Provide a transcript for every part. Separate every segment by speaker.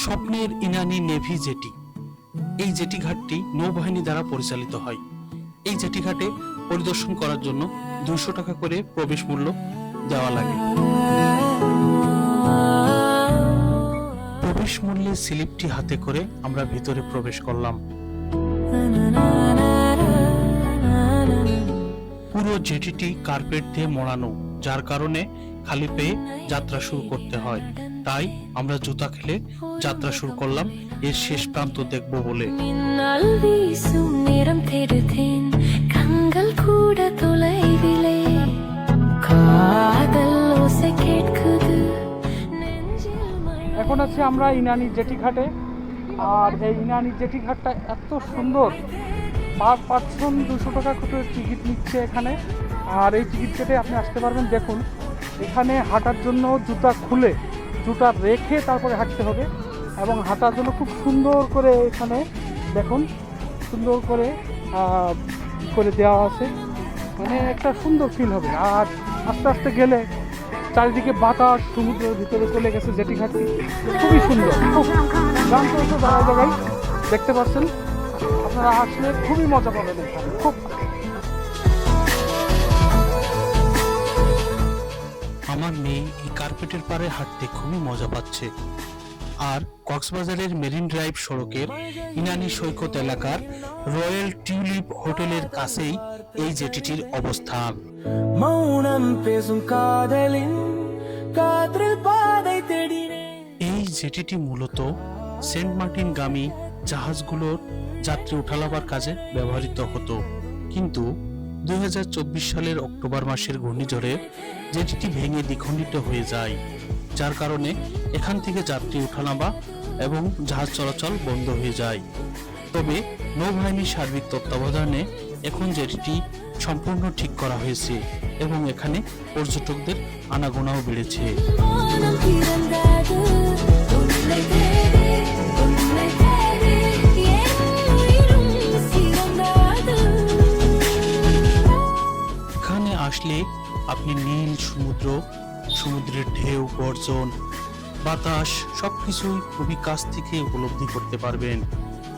Speaker 1: স্বপ্নের Inani navy jetty. এই jetty ঘাটটি নৌবাহিনী দ্বারা পরিচালিত হয়। এই জেটি ঘাটে পরিদর্শন করার জন্য 200 টাকা করে প্রবেশ মূল্য দেওয়া লাগে। প্রবেশ মূল্যের স্লিপটি হাতে করে আমরা ভিতরে প্রবেশ করলাম। পুরো জেটিটি কার্পেট দিয়ে মোড়ানো, যার কারণে খালি পেয়ে যাত্রা শুরু করতে হয়। তাই আমরা জুতা খেলে যাত্রা শুরু করলাম এর শেষ প্রান্ত দেখব বলে।
Speaker 2: এখন আছি আমরা ইনানি জেটি ঘাটে। আর এই ইনানি জেটি ঘাটটা এত সুন্দর, পার পার্সন 200 টাকা করে টিকিট নিচ্ছে এখানে। আর এই টিকিট কেটে আপনি আসতে পারবেন। দেখুন, এখানে হাঁটার জন্য জুতা খুলে, জুতা রেখে তারপরে হাঁটতে হবে। এবং হাঁটার জন্য খুব সুন্দর করে এখানে দেখুন, সুন্দর করে করে দেওয়া আছে, মানে একটা সুন্দর ফিল হবে। আর আস্তে আস্তে গেলে চারিদিকে বাতাস, সমুদ্রের ভিতরে চলে গেছে জেটি ঘাটটি, খুবই সুন্দর। খুব গান চলছে জায়গায় জায়গায়, দেখতে পাচ্ছেন। আপনারা আসলে খুবই মজা পাবেন এখানে। খুব
Speaker 1: আমার মেয়ে এই কার্পেটের পারে হাঁটতে খুবই মজা পাচ্ছে। আর কক্সবাজারের মেরিন ড্রাইভ সড়কের ইনানি সৈকত এলাকার রয়্যাল টিউলিপ হোটেলের কাছেই এই জেটিটির অবস্থান। এই জেটিটি মূলত সেন্ট মার্টিন গামী জাহাজগুলোর যাত্রী উঠালাবার কাজে ব্যবহৃত হতো, কিন্তু 2024 সালের অক্টোবর মাসের ঘূর্ণিঝড়ে জেটিটি ভেঙে দ্বিখণ্ডিত হয়ে যায়, যার কারণে এখান থেকে যাত্রী উঠানামা এবং জাহাজ চলাচল বন্ধ হয়ে যায়। তবে নৌবাহিনীর সার্বিক তত্ত্বাবধানে এখন জেটিটি সম্পূর্ণ ঠিক করা হয়েছে এবং এখানে পর্যটকদের আনাগোনাও বেড়েছে। এখানে আসলে আপনি নীল সমুদ্র, সমুদ্রের ঢেউ, গর্জন, বাতাস সবকিছুই খুবই কাছ থেকে উপলব্ধি করতে পারবেন।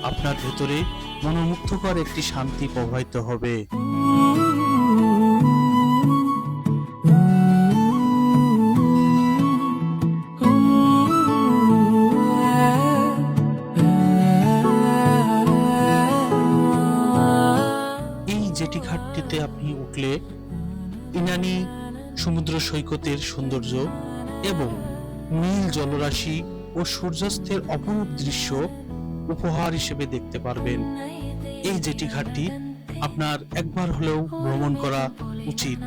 Speaker 1: আপনার ভেতরে মনোমুগ্ধকর একটি শান্তি প্রবাহিত হবে। এই জেটি ঘাটটিতে আপনি উঠলে ইনানি সমুদ্র সৈকতের সৌন্দর্য এবং নীল জলরাশি ও সূর্যাস্তের অপরূপ দৃশ্য উপহার হিসেবে দেখতে পারবেন। এই জেটি ঘাটটি আপনার একবার হলেও ভ্রমণ করা উচিত।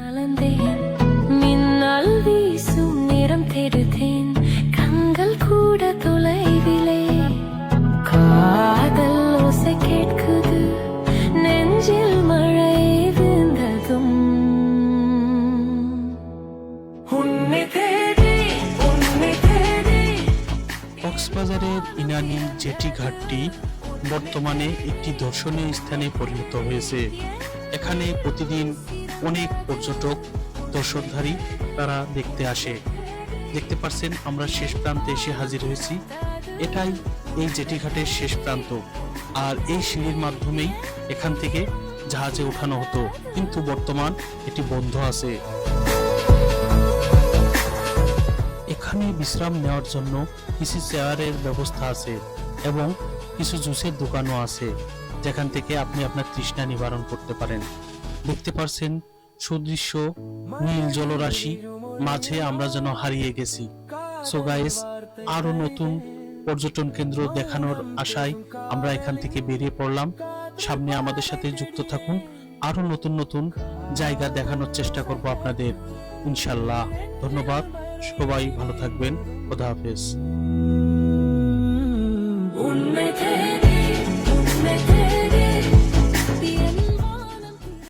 Speaker 1: কক্সবাজারের ইনানি জেটি ঘাটটি বর্তমানে একটি দর্শনীয় স্থানে পরিণত হয়েছে। এখানে প্রতিদিন অনেক পর্যটক, দর্শকধারী তারা দেখতে আসে। দেখতে পাচ্ছেন আমরা শেষ প্রান্তে এসে হাজির হয়েছি। এটাই এই জেটি ঘাটের শেষ প্রান্ত। আর এই সিঁড়ির মাধ্যমেই এখান থেকে জাহাজে ওঠানো হতো, কিন্তু বর্তমান এটি বন্ধ আছে। এখানে বিশ্রাম নেওয়ার জন্য কিছু চেয়ারের ব্যবস্থা আছে এবং কিছু জুসের দোকানও আছে, যেখান থেকে আপনি আপনার তৃষ্ণা নিবারণ করতে পারেন। দেখতে পাচ্ছেন সুদৃশ্য নীল জলরাশি মাঝে আমরা যেন হারিয়ে গেছি। সো গাইস, আরো নতুন পর্যটন কেন্দ্র দেখানোর আশায় আমরা এখান থেকে বেরিয়ে পড়লাম। সামনে আমাদের সাথে যুক্ত থাকুন, আরো নতুন নতুন জায়গা দেখানোর চেষ্টা করব আপনাদের, ইনশাল্লাহ। ধন্যবাদ, সবাই ভালো থাকবেন। খোদা হাফেজ।